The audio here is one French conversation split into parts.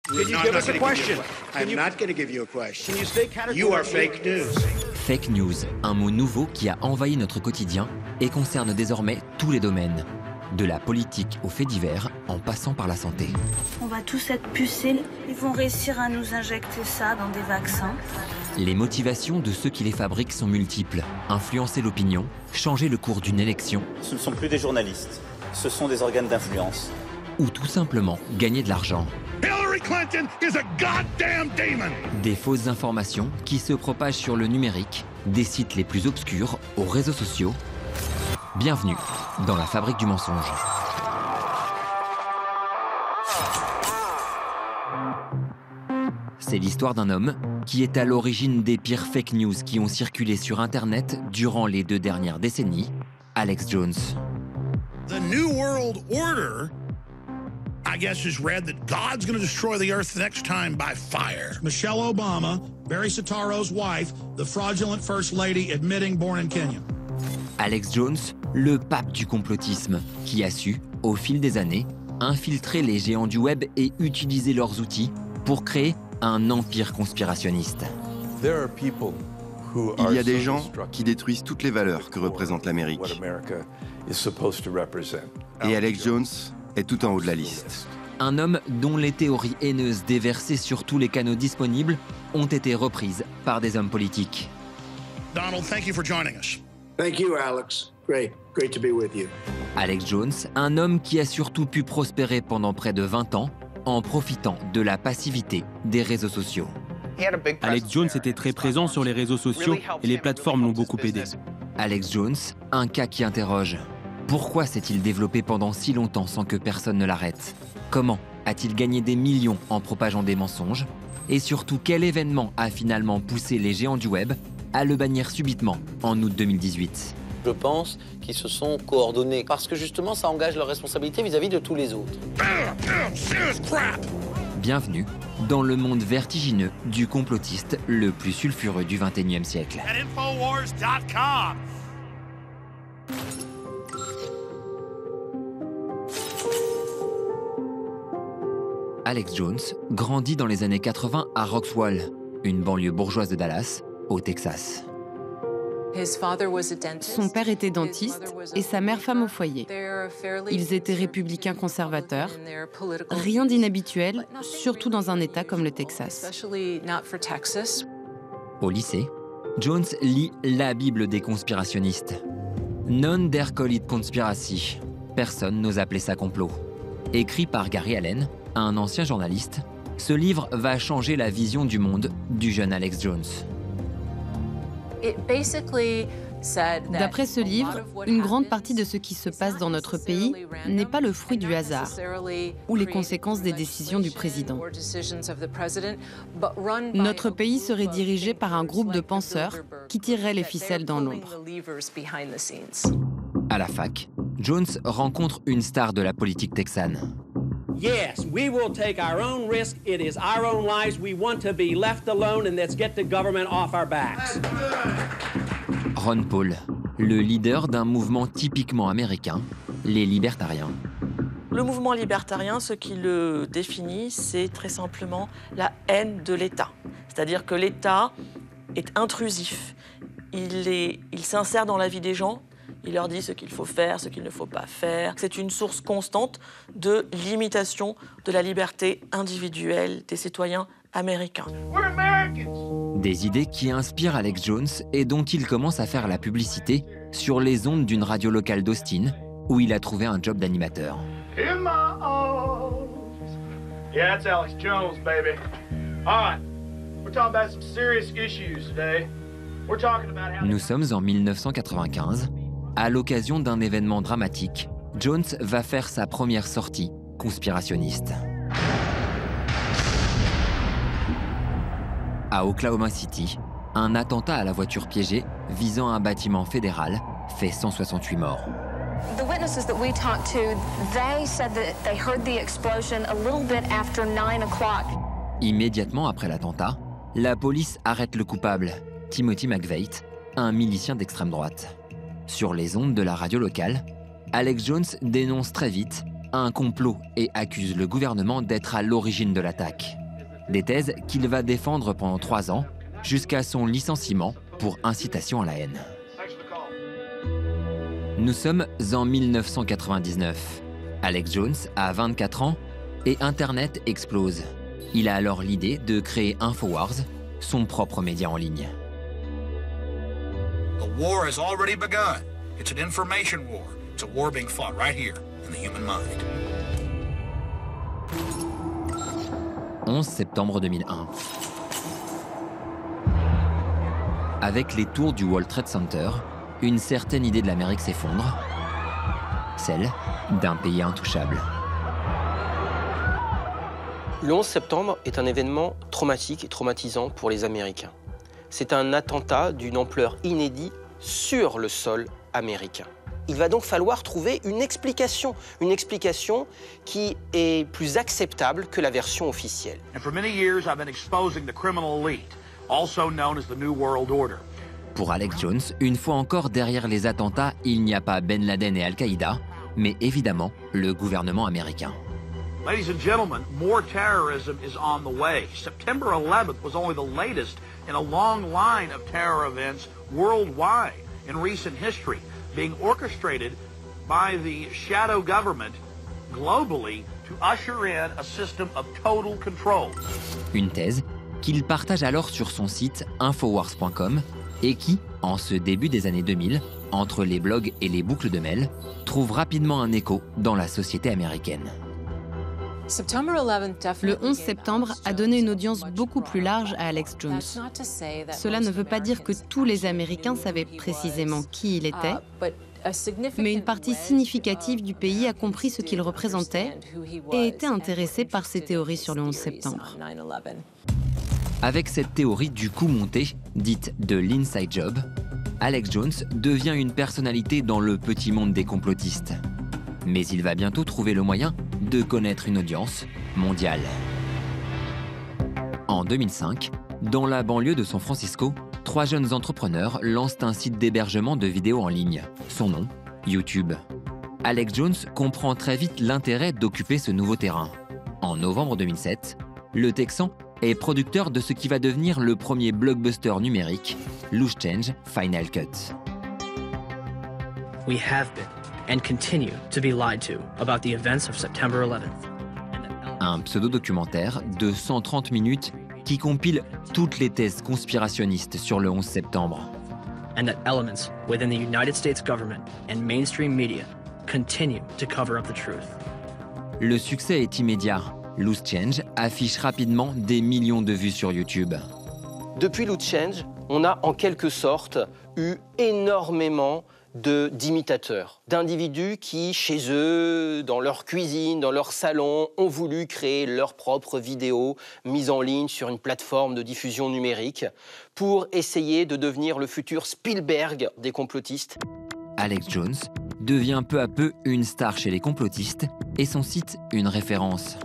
Can you give us a question? I'm not going to give you a question. Can you stay categorical? You are fake news. Fake news, un mot nouveau qui a envahi notre quotidien et concerne désormais tous les domaines. De la politique aux faits divers, en passant par la santé. On va tous être pucés. Ils vont réussir à nous injecter ça dans des vaccins. Les motivations de ceux qui les fabriquent sont multiples. Influencer l'opinion, changer le cours d'une élection. Ce ne sont plus des journalistes, ce sont des organes d'influence. Ou tout simplement gagner de l'argent. Hillary Clinton is a goddamn demon. Des fausses informations qui se propagent sur le numérique, des sites les plus obscurs aux réseaux sociaux. Bienvenue dans la fabrique du mensonge. C'est l'histoire d'un homme qui est à l'origine des pires fake news qui ont circulé sur Internet durant les 2 dernières décennies, Alex Jones. The New World Order, I guess, has read that God's going to destroy the earth next time by fire. Michelle Obama, Barry Soetoro's wife, the fraudulent first lady admitting born in Kenya. Alex Jones, le pape du complotisme, qui a su, au fil des années, infiltrer les géants du web et utiliser leurs outils pour créer un empire conspirationniste. Il y a des gens qui détruisent toutes les valeurs que représente l'Amérique. Et Alex Jones est tout en haut de la liste. Un homme dont les théories haineuses déversées sur tous les canaux disponibles ont été reprises par des hommes politiques. Donald, thank you for joining us. Thank you, Alex. Great to be with you. Alex Jones, un homme qui a surtout pu prospérer pendant près de 20 ans en profitant de la passivité des réseaux sociaux. Alex Jones était très présent sur les réseaux sociaux et les plateformes l'ont beaucoup aidé. Alex Jones, un cas qui interroge. Pourquoi s'est-il développé pendant si longtemps sans que personne ne l'arrête? Comment a-t-il gagné des millions en propageant des mensonges? Et surtout, quel événement a finalement poussé les géants du web à le bannir subitement en août 2018? Je pense qu'ils se sont coordonnés parce que justement ça engage leur responsabilité vis-à-vis de tous les autres. Bienvenue dans le monde vertigineux du complotiste le plus sulfureux du XXIe siècle. Alex Jones grandit dans les années 80 à Roswell, une banlieue bourgeoise de Dallas, au Texas. Son père était dentiste et sa mère femme au foyer. Ils étaient républicains conservateurs. Rien d'inhabituel, surtout dans un État comme le Texas. Au lycée, Jones lit la Bible des conspirationnistes. Non der Colit Conspiracy. Personne n'ose appeler ça complot. Écrit par Gary Allen, un ancien journaliste, ce livre va changer la vision du monde du jeune Alex Jones. D'après ce livre, une grande partie de ce qui se passe dans notre pays n'est pas le fruit du hasard ou les conséquences des décisions du président. Notre pays serait dirigé par un groupe de penseurs qui tireraient les ficelles dans l'ombre. À la fac, Jones rencontre une star de la politique texane. Yes, we will take our own risk. It is our own lives. We want to be left alone and let's get the government off our backs. Ron Paul, le leader d'un mouvement typiquement américain, les libertariens. Le mouvement libertarien, ce qui le définit, c'est très simplement la haine de l'État. C'est-à-dire que l'État est intrusif. Il s'insère dans la vie des gens. Il leur dit ce qu'il faut faire, ce qu'il ne faut pas faire. C'est une source constante de limitation de la liberté individuelle des citoyens américains. Des idées qui inspirent Alex Jones et dont il commence à faire la publicité sur les ondes d'une radio locale d'Austin, où il a trouvé un job d'animateur. In my arms. Yeah, that's Alex Jones, baby. All right, we're talking about some serious issues today. We're talking about how... Nous sommes en 1995. À l'occasion d'un événement dramatique, Jones va faire sa première sortie conspirationniste. À Oklahoma City, un attentat à la voiture piégée visant un bâtiment fédéral fait 168 morts. The witnesses that we talked to, they said that they heard the explosion a little bit after 9 o'clock. Immédiatement après l'attentat, la police arrête le coupable, Timothy McVeigh, un milicien d'extrême droite. Sur les ondes de la radio locale, Alex Jones dénonce très vite un complot et accuse le gouvernement d'être à l'origine de l'attaque. Des thèses qu'il va défendre pendant 3 ans, jusqu'à son licenciement pour incitation à la haine. Nous sommes en 1999. Alex Jones a 24 ans et Internet explose. Il a alors l'idée de créer InfoWars, son propre média en ligne. The war has already begun. It's an information war. It's a war being fought right here in the human mind. 11 septembre 2001. Avec les tours du World Trade Center, une certaine idée de l'Amérique s'effondre, celle d'un pays intouchable. Le 11 septembre est un événement traumatique et traumatisant pour les Américains. C'est un attentat d'une ampleur inédite sur le sol américain. Il va donc falloir trouver une explication qui est plus acceptable que la version officielle. And for many years I've been exposing the criminal elite, also known as the New World Order. Pour Alex Jones, une fois encore derrière les attentats, il n'y a pas Ben Laden et Al-Qaïda, mais évidemment le gouvernement américain. Ladies and gentlemen, more terrorism is on the way. September 11th was only the latest in a long line of terror events worldwide in recent history, being orchestrated by the shadow government globally to usher in a system of total control. Une thèse qu'il partage alors sur son site infowars.com et qui, en ce début des années 2000, entre les blogs et les boucles de mail, trouve rapidement un écho dans la société américaine. Le 11 septembre a donné une audience beaucoup plus large à Alex Jones. Cela ne veut pas dire que tous les Américains savaient précisément qui il était, mais une partie significative du pays a compris ce qu'il représentait et était intéressée par ses théories sur le 11 septembre. Avec cette théorie du coup monté, dite de l'inside job, Alex Jones devient une personnalité dans le petit monde des complotistes. Mais il va bientôt trouver le moyen de connaître une audience mondiale. En 2005, dans la banlieue de San Francisco, 3 jeunes entrepreneurs lancent un site d'hébergement de vidéos en ligne. Son nom, YouTube. Alex Jones comprend très vite l'intérêt d'occuper ce nouveau terrain. En novembre 2007, le Texan est producteur de ce qui va devenir le premier blockbuster numérique, Loose Change Final Cut. We have been and continue to be lied to about the events of September 11th. Un pseudo-documentaire de 130 minutes qui compile toutes les thèses conspirationnistes sur le 11 septembre. And that elements within the United States government and mainstream media continue to cover up the truth. Le succès est immédiat. Loose Change affiche rapidement des millions de vues sur YouTube. Depuis Loose Change, on a en quelque sorte eu énormément d'imitateurs, d'individus qui, chez eux, dans leur cuisine, dans leur salon, ont voulu créer leurs propres vidéos mises en ligne sur une plateforme de diffusion numérique pour essayer de devenir le futur Spielberg des complotistes. Alex Jones devient peu à peu une star chez les complotistes et son site une référence.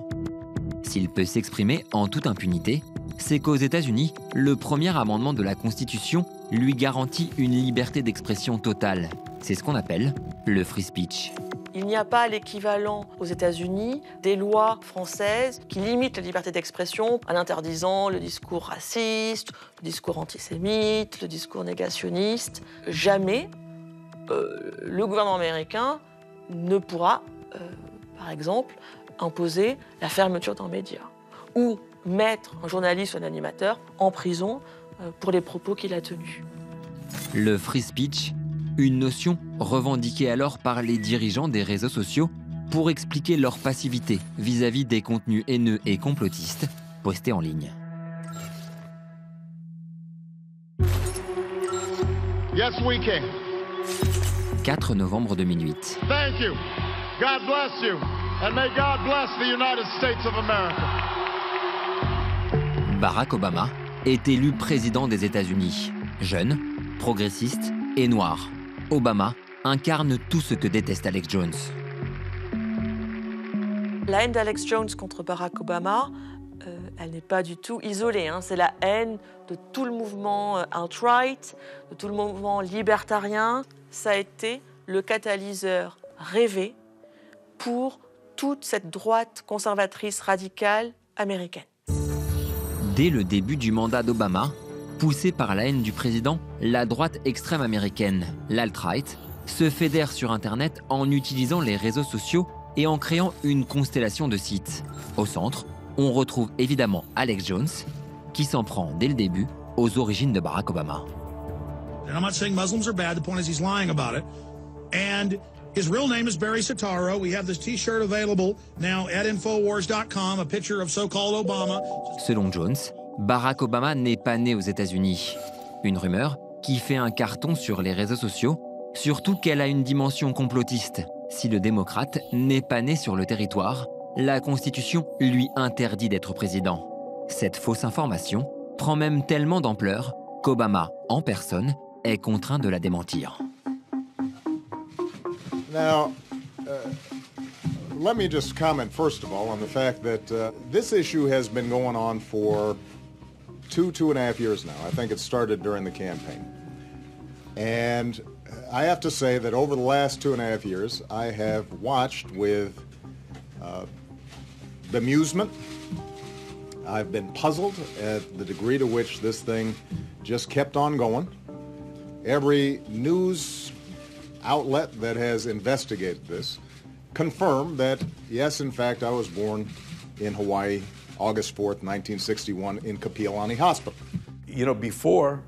S'il peut s'exprimer en toute impunité, c'est qu'aux États-Unis, le premier amendement de la Constitution lui garantit une liberté d'expression totale. C'est ce qu'on appelle le free speech. Il n'y a pas l'équivalent aux États-Unis des lois françaises qui limitent la liberté d'expression en interdisant le discours raciste, le discours antisémite, le discours négationniste. Jamais le gouvernement américain ne pourra, par exemple, imposer la fermeture d'un média ou mettre un journaliste ou un animateur en prison pour les propos qu'il a tenus. Le free speech, une notion revendiquée alors par les dirigeants des réseaux sociaux pour expliquer leur passivité vis-à-vis des contenus haineux et complotistes postés en ligne. Yes, we can. 4 novembre 2008. Thank you. God bless you. And may God bless the United States of America. Barack Obama est élu président des États-Unis. Jeune, progressiste et noir, Obama incarne tout ce que déteste Alex Jones. La haine d'Alex Jones contre Barack Obama, elle n'est pas du tout isolée. C'est la haine de tout le mouvement alt-right, de tout le mouvement libertarien. Ça a été le catalyseur rêvé pour toute cette droite conservatrice radicale américaine. Dès le début du mandat d'Obama, poussée par la haine du président, la droite extrême américaine, l'alt-right, se fédère sur Internet en utilisant les réseaux sociaux et en créant une constellation de sites. Au centre, on retrouve évidemment Alex Jones, qui s'en prend dès le début aux origines de Barack Obama. And I'm not saying Muslims are bad. The point is he's lying about it. And his real name is Barry Soetoro. We have this T-shirt available now at Infowars.com, a picture of so-called Obama. Selon Jones, Barack Obama n'est pas né aux États-Unis. Une rumeur qui fait un carton sur les réseaux sociaux, surtout qu'elle a une dimension complotiste. Si le démocrate n'est pas né sur le territoire, la Constitution lui interdit d'être président. Cette fausse information prend même tellement d'ampleur qu'Obama, en personne, est contraint de la démentir. Now, let me just comment first of all on the fact that this issue has been going on for 2.5 years now. I think it started during the campaign. And I have to say that over the last 2.5 years, I have watched with bemusement. I've been puzzled at the degree to which this thing just kept on going. Every news outlet that has investigated this confirmed that, yes, in fact, I was born in Hawaii, August 4th, 1961, in Kapi'olani Hospital. You know, before,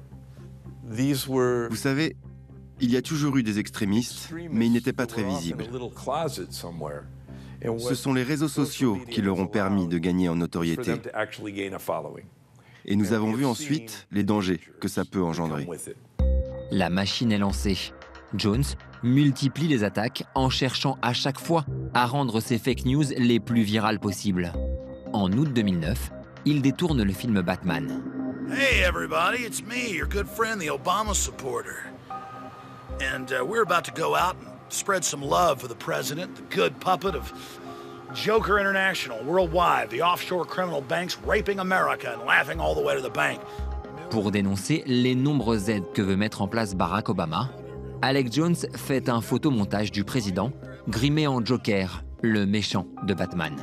these were... Vous savez, il y a toujours eu des extrémistes, mais ils n'étaient pas très visibles. Ce sont les réseaux sociaux qui leur ont permis de gagner en notoriété. Et nous avons vu ensuite les dangers que ça peut engendrer. La machine est lancée. Jones multiplie les attaques en cherchant à chaque fois à rendre ses fake news les plus virales possibles. En août 2009, il détourne le film Batman. Hey everybody, it's me, your good friend, the Obama supporter. And we're about to go out and spread some love for the president, the good puppet of Joker International, worldwide, the offshore criminal banks raping America and laughing all the way to the bank. Pour dénoncer les nombreuses aides que veut mettre en place Barack Obama, Alex Jones fait un photomontage du président, grimé en Joker, le méchant de Batman.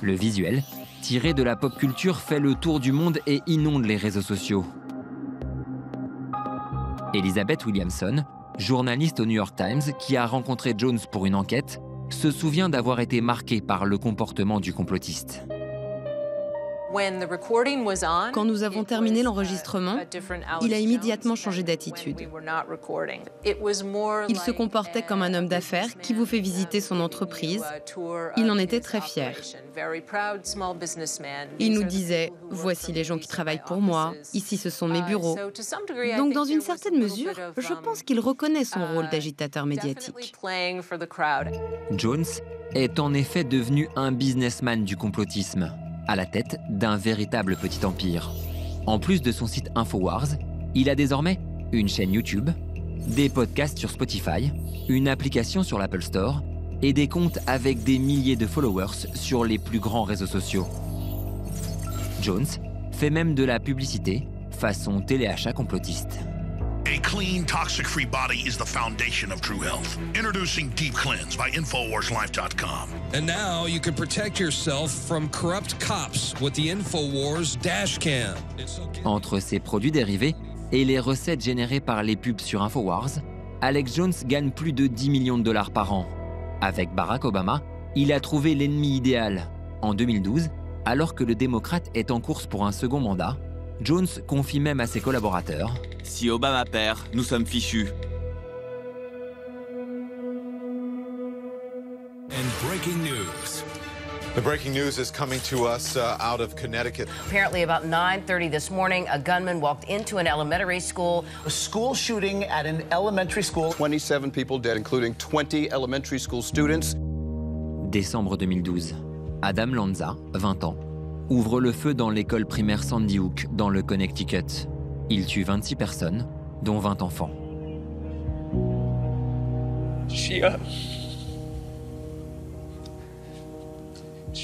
Le visuel, tiré de la pop culture, fait le tour du monde et inonde les réseaux sociaux. Elizabeth Williamson, journaliste au New York Times qui a rencontré Jones pour une enquête, se souvient d'avoir été marquée par le comportement du complotiste. Quand nous avons terminé l'enregistrement, il a immédiatement changé d'attitude. Il se comportait comme un homme d'affaires qui vous fait visiter son entreprise. Il en était très fier. Il nous disait « Voici les gens qui travaillent pour moi, ici ce sont mes bureaux ». Donc dans une certaine mesure, je pense qu'il reconnaît son rôle d'agitateur médiatique. Jones est en effet devenu un businessman du complotisme, à la tête d'un véritable petit empire. En plus de son site Infowars, il a désormais une chaîne YouTube, des podcasts sur Spotify, une application sur l'Apple Store et des comptes avec des milliers de followers sur les plus grands réseaux sociaux. Jones fait même de la publicité façon téléachat complotiste. A clean, toxic-free body is the foundation of true health. Introducing Deep Cleanse by InfoWarsLife.com. And now you can protect yourself from corrupt cops with the InfoWars Dashcam. Entre ses produits dérivés et les recettes générées par les pubs sur Infowars, Alex Jones gagne plus de 10 millions de dollars par an. Avec Barack Obama, il a trouvé l'ennemi idéal. En 2012, alors que le démocrate est en course pour un second mandat, Jones confie même à ses collaborateurs « Si Obama perd, nous sommes fichus. » And breaking news. The breaking news is coming to us out of Connecticut. Apparently about 9:30 this morning, a gunman walked into an elementary school. A school shooting at an elementary school. 27 people dead, including 20 elementary school students. Décembre 2012. Adam Lanza, 20 ans, ouvre le feu dans l'école primaire Sandy Hook, dans le Connecticut. Il tue 26 personnes, dont 20 enfants. She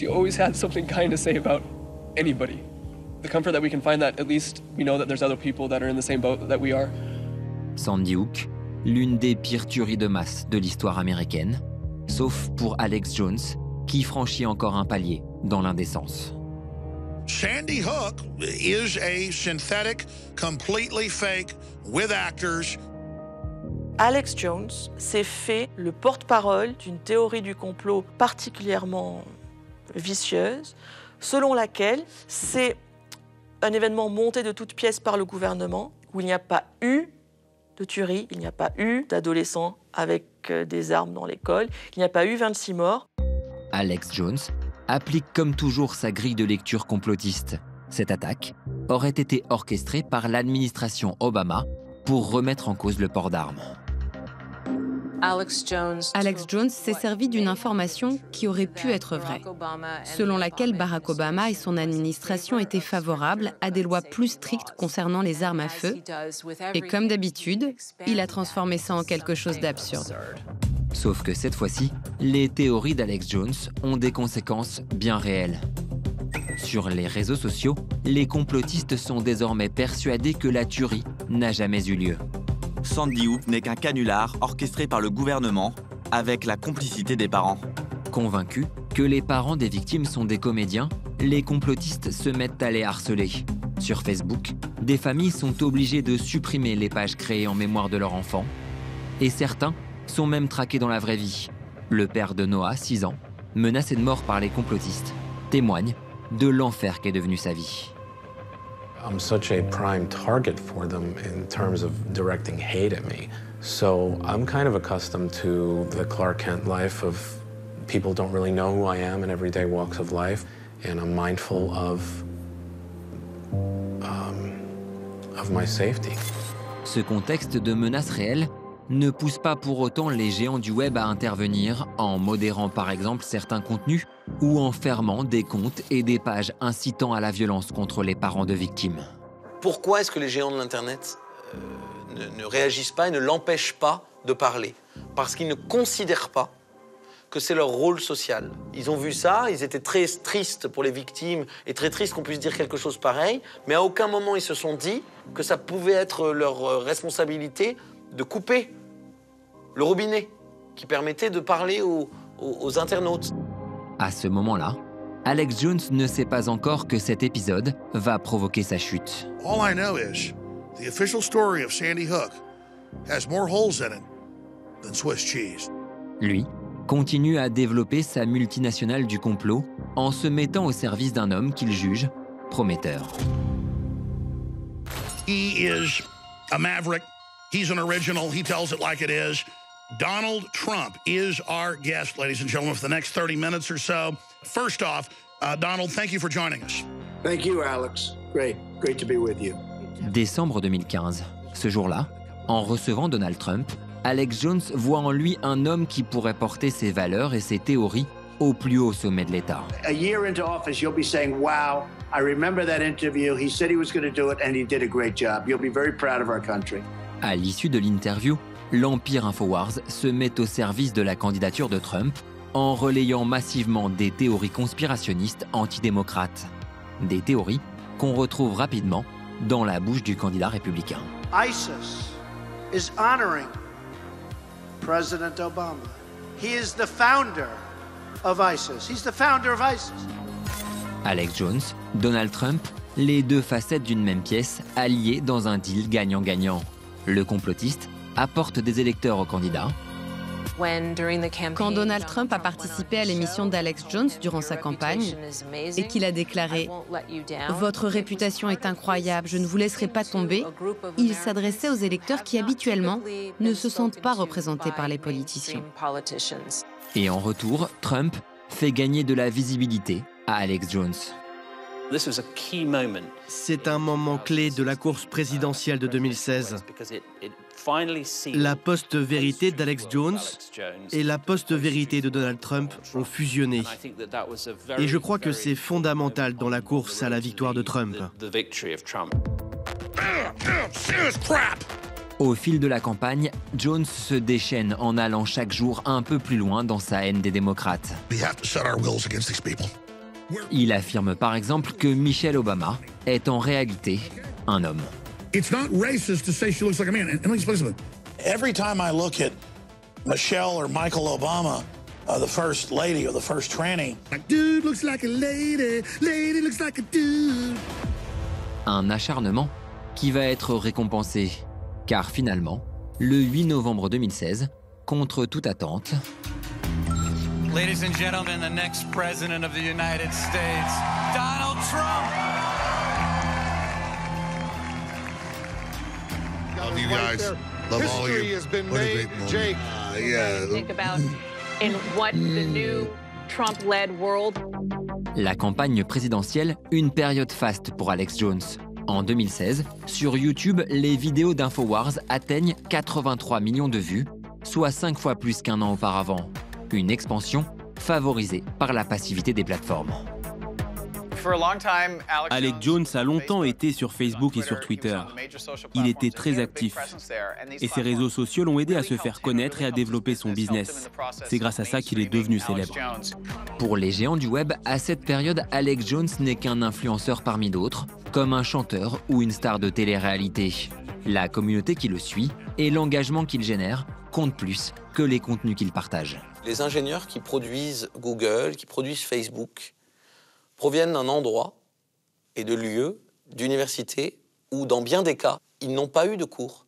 always had something kind to say about anybody. The comfort that we can find that at least we know that there's other people that are in the same boat that we are. Sandy Hook, l'une des pires tueries de masse de l'histoire américaine, Sauf pour Alex Jones, qui franchit encore un palier dans l'indécence. Sandy Hook is a synthetic, completely fake, with actors. Alex Jones s'est fait le porte-parole d'une théorie du complot particulièrement vicieuse, selon laquelle c'est un événement monté de toutes pièces par le gouvernement, où il n'y a pas eu de tuerie, il n'y a pas eu d'adolescents avec des armes dans l'école, il n'y a pas eu 26 morts. Alex Jones applique comme toujours sa grille de lecture complotiste. Cette attaque aurait été orchestrée par l'administration Obama pour remettre en cause le port d'armes. Alex Jones s'est servi d'une information qui aurait pu être vraie, selon laquelle Barack Obama et son administration étaient favorables à des lois plus strictes concernant les armes à feu. Et comme d'habitude, il a transformé ça en quelque chose d'absurde. Sauf que cette fois-ci, les théories d'Alex Jones ont des conséquences bien réelles. Sur les réseaux sociaux, les complotistes sont désormais persuadés que la tuerie n'a jamais eu lieu. Sandy Hook n'est qu'un canular orchestré par le gouvernement avec la complicité des parents. Convaincus que les parents des victimes sont des comédiens, les complotistes se mettent à les harceler. Sur Facebook, des familles sont obligées de supprimer les pages créées en mémoire de leur enfant. Et certains sont même traqués dans la vraie vie. Le père de Noah, 6 ans, menacé de mort par les complotistes, témoigne de l'enfer qu'est devenu sa vie. I'm such a prime target for them in terms of directing hate at me. So I'm kind of accustomed to the Clark Kent life of people don't really know who I am in everyday walks of life, and I'm mindful of my safety. Ce contexte de menace réelle ne pousse pas pour autant les géants du web à intervenir en modérant par exemple certains contenus ou en fermant des comptes et des pages incitant à la violence contre les parents de victimes. Pourquoi est-ce que les géants de l'Internet ne réagissent pas et ne l'empêchent pas de parler? Parce qu'ils ne considèrent pas que c'est leur rôle social. Ils ont vu ça, ils étaient très tristes pour les victimes et très tristes qu'on puisse dire quelque chose pareil, mais à aucun moment ils se sont dit que ça pouvait être leur responsabilité de couper le robinet qui permettait de parler aux internautes. À ce moment-là, Alex Jones ne sait pas encore que cet épisode va provoquer sa chute. All I know is the official story of Sandy Hook has more holes in it than Swiss cheese. Lui continue à développer sa multinationale du complot en se mettant au service d'un homme qu'il juge prometteur. He is a maverick. He's an original. He tells it like it is. Donald Trump is our guest, ladies and gentlemen, for the next 30 minutes or so. First off, Donald, thank you for joining us. Thank you, Alex. Great to be with you. Décembre 2015. Ce jour-là, en recevant Donald Trump, Alex Jones voit en lui un homme qui pourrait porter ses valeurs et ses théories au plus haut sommet de l'État. A year into office, you'll be saying, wow, I remember that interview. He said he was going to do it and he did a great job. You'll be very proud of our country. À l'issue de l'interview, l'Empire Infowars se met au service de la candidature de Trump en relayant massivement des théories conspirationnistes antidémocrates. Des théories qu'on retrouve rapidement dans la bouche du candidat républicain. ISIS is honoring President Obama. He is the founder of ISIS. He's the founder of ISIS. Alex Jones, Donald Trump, les deux facettes d'une même pièce, alliées dans un deal gagnant-gagnant. Le complotiste apporte des électeurs au candidat. Quand Donald Trump a participé à l'émission d'Alex Jones durant sa campagne et qu'il a déclaré « Votre réputation est incroyable, je ne vous laisserai pas tomber », il s'adressait aux électeurs qui habituellement ne se sentent pas représentés par les politiciens. Et en retour, Trump fait gagner de la visibilité à Alex Jones. C'est un moment clé de la course présidentielle de 2016. La post-vérité d'Alex Jones et la post-vérité de Donald Trump ont fusionné. Et je crois que c'est fondamental dans la course à la victoire de Trump. Au fil de la campagne, Jones se déchaîne en allant chaque jour un peu plus loin dans sa haine des démocrates. Il affirme par exemple que Michelle Obama est en réalité un homme. It's not racist to say she looks like a man. And let me explain something. Every time I look at Michelle or Michael Obama, the first lady or the first tranny. Like, dude looks like a lady, lady looks like a dude. Un acharnement qui va être récompensé, car finalement, le 8 novembre 2016, contre toute attente, Ladies and gentlemen, the next president of the United States, Donald Trump. Love you guys. Love all you. History has been made, Jake. Yeah. Think about in what the new Trump-led world. La campagne présidentielle, une période faste pour Alex Jones. En 2016, sur YouTube, les vidéos d'InfoWars atteignent 83 millions de vues, soit 5 fois plus qu'un an auparavant. Une expansion favorisée par la passivité des plateformes. Alex Jones a longtemps été sur Facebook et sur Twitter. Il était très actif. Et ces réseaux sociaux l'ont aidé à se faire connaître et à développer son business. C'est grâce à ça qu'il est devenu célèbre. Pour les géants du web, à cette période, Alex Jones n'est qu'un influenceur parmi d'autres, comme un chanteur ou une star de télé-réalité. La communauté qui le suit et l'engagement qu'il génère comptent plus que les contenus qu'il partage. Les ingénieurs qui produisent Google, qui produisent Facebook, proviennent d'un endroit et de lieux, d'universités, où dans bien des cas, ils n'ont pas eu de cours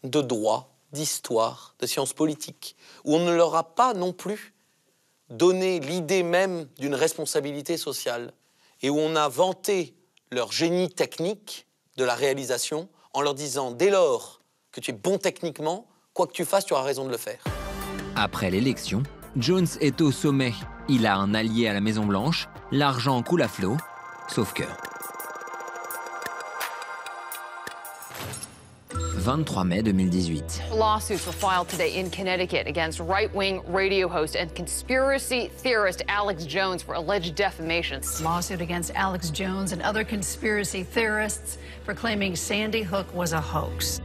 de droit, d'histoire, de sciences politiques, où on ne leur a pas non plus donné l'idée même d'une responsabilité sociale, et où on a vanté leur génie technique de la réalisation en leur disant, dès lors que tu es bon techniquement, quoi que tu fasses, tu auras raison de le faire. Après l'élection, Jones est au sommet. Il a un allié à la Maison-Blanche, l'argent coule à flot, sauf que... 23 mai 2018. Lawsuits were filed today in Connecticut against right-wing radio host and conspiracy theorist Alex Jones for alleged defamation. Lawsuit against Alex Jones and other conspiracy theorists for claiming Sandy Hook was a hoax.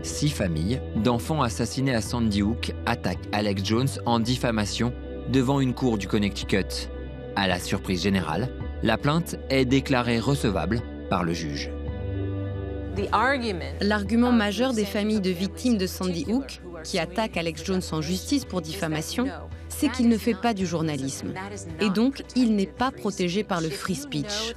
6 familles d'enfants assassinés à Sandy Hook attaquent Alex Jones en diffamation devant une cour du Connecticut. À la surprise générale, la plainte est déclarée recevable par le juge. L'argument majeur des familles de victimes de Sandy Hook, qui attaquent Alex Jones en justice pour diffamation, c'est qu'il ne fait pas du journalisme. Et donc, il n'est pas protégé par le free speech.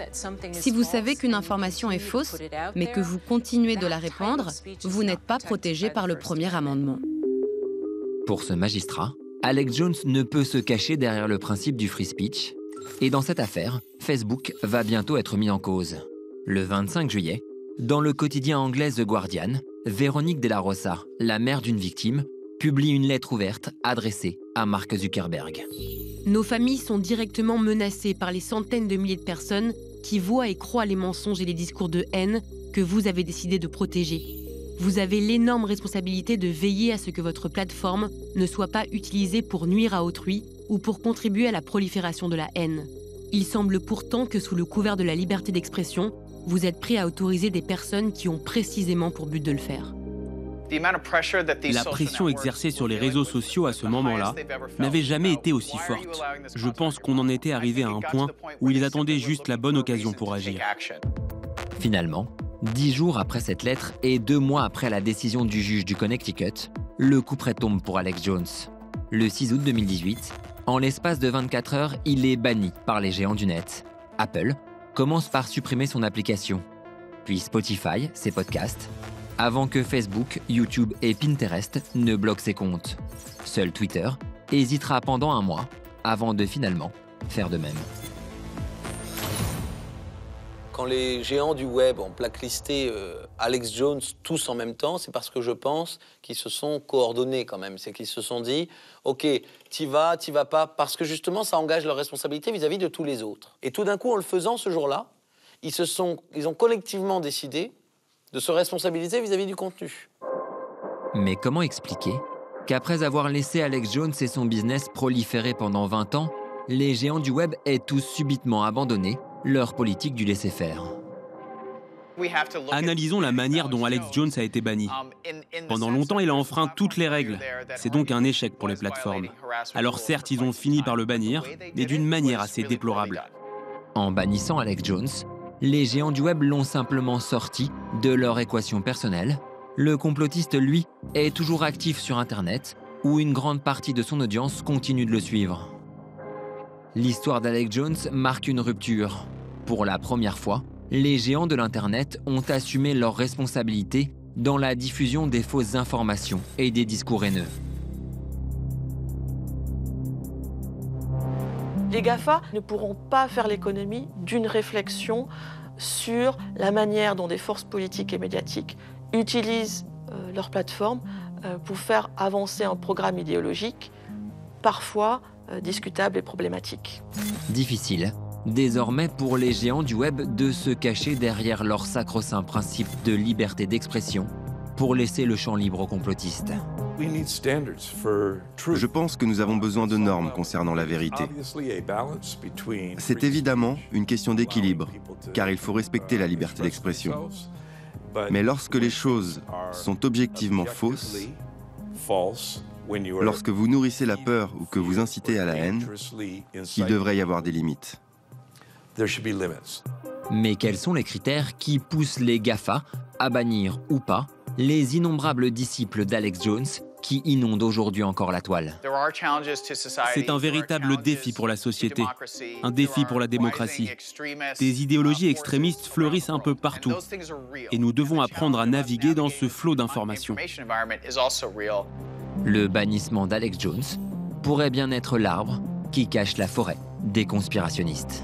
Si vous savez qu'une information est fausse, mais que vous continuez de la répandre, vous n'êtes pas protégé par le premier amendement. Pour ce magistrat, Alex Jones ne peut se cacher derrière le principe du free speech. Et dans cette affaire, Facebook va bientôt être mis en cause. Le 25 juillet, dans le quotidien anglais The Guardian, Véronique Della Rosa, la mère d'une victime, publie une lettre ouverte adressée à Mark Zuckerberg. Nos familles sont directement menacées par les centaines de milliers de personnes qui voient et croient les mensonges et les discours de haine que vous avez décidé de protéger. Vous avez l'énorme responsabilité de veiller à ce que votre plateforme ne soit pas utilisée pour nuire à autrui ou pour contribuer à la prolifération de la haine. Il semble pourtant que sous le couvert de la liberté d'expression, vous êtes prêt à autoriser des personnes qui ont précisément pour but de le faire. La pression exercée sur les réseaux sociaux à ce moment-là n'avait jamais été aussi forte. Je pense qu'on en était arrivé à un point où ils attendaient juste la bonne occasion pour agir. Finalement, 10 jours après cette lettre et 2 mois après la décision du juge du Connecticut, le couperet tombe pour Alex Jones. Le 6 août 2018, en l'espace de 24 heures, il est banni par les géants du net. Apple commence par supprimer son application, puis Spotify, ses podcasts, avant que Facebook, YouTube et Pinterest ne bloquent ses comptes. Seul Twitter hésitera pendant 1 mois avant de finalement faire de même. Quand les géants du web ont blacklisté Alex Jones tous en même temps, c'est parce que je pense qu'ils se sont coordonnés quand même. C'est qu'ils se sont dit, OK, t'y vas pas, parce que justement, ça engage leur responsabilité vis-à-vis de tous les autres. Et tout d'un coup, en le faisant ce jour-là, ils ont collectivement décidé de se responsabiliser vis-à-vis du contenu. Mais comment expliquer qu'après avoir laissé Alex Jones et son business proliférer pendant 20 ans, les géants du web aient tous subitement abandonné leur politique du laisser-faire? Analysons la manière dont Alex Jones a été banni. Pendant longtemps, il a enfreint toutes les règles. C'est donc un échec pour les plateformes. Alors certes, ils ont fini par le bannir, mais d'une manière assez déplorable. En bannissant Alex Jones, les géants du web l'ont simplement sorti de leur équation personnelle. Le complotiste, lui, est toujours actif sur Internet, où une grande partie de son audience continue de le suivre. L'histoire d'Alex Jones marque une rupture. Pour la première fois, les géants de l'Internet ont assumé leurs responsabilités dans la diffusion des fausses informations et des discours haineux. Les GAFA ne pourront pas faire l'économie d'une réflexion sur la manière dont des forces politiques et médiatiques utilisent leur plateforme pour faire avancer un programme idéologique, parfois discutable et problématique. Difficile, désormais, pour les géants du web de se cacher derrière leur sacro-saint principe de liberté d'expression pour laisser le champ libre aux complotistes. Je pense que nous avons besoin de normes concernant la vérité. C'est évidemment une question d'équilibre, car il faut respecter la liberté d'expression. Mais lorsque les choses sont objectivement fausses, lorsque vous nourrissez la peur ou que vous incitez à la haine, il devrait y avoir des limites. Mais quels sont les critères qui poussent les GAFA à bannir ou pas les innombrables disciples d'Alex Jones qui inondent aujourd'hui encore la toile? C'est un véritable défi pour la société, un défi pour la démocratie. Des idéologies extrémistes fleurissent un peu partout et nous devons apprendre à naviguer dans ce flot d'informations. Le bannissement d'Alex Jones pourrait bien être l'arbre qui cache la forêt des conspirationnistes.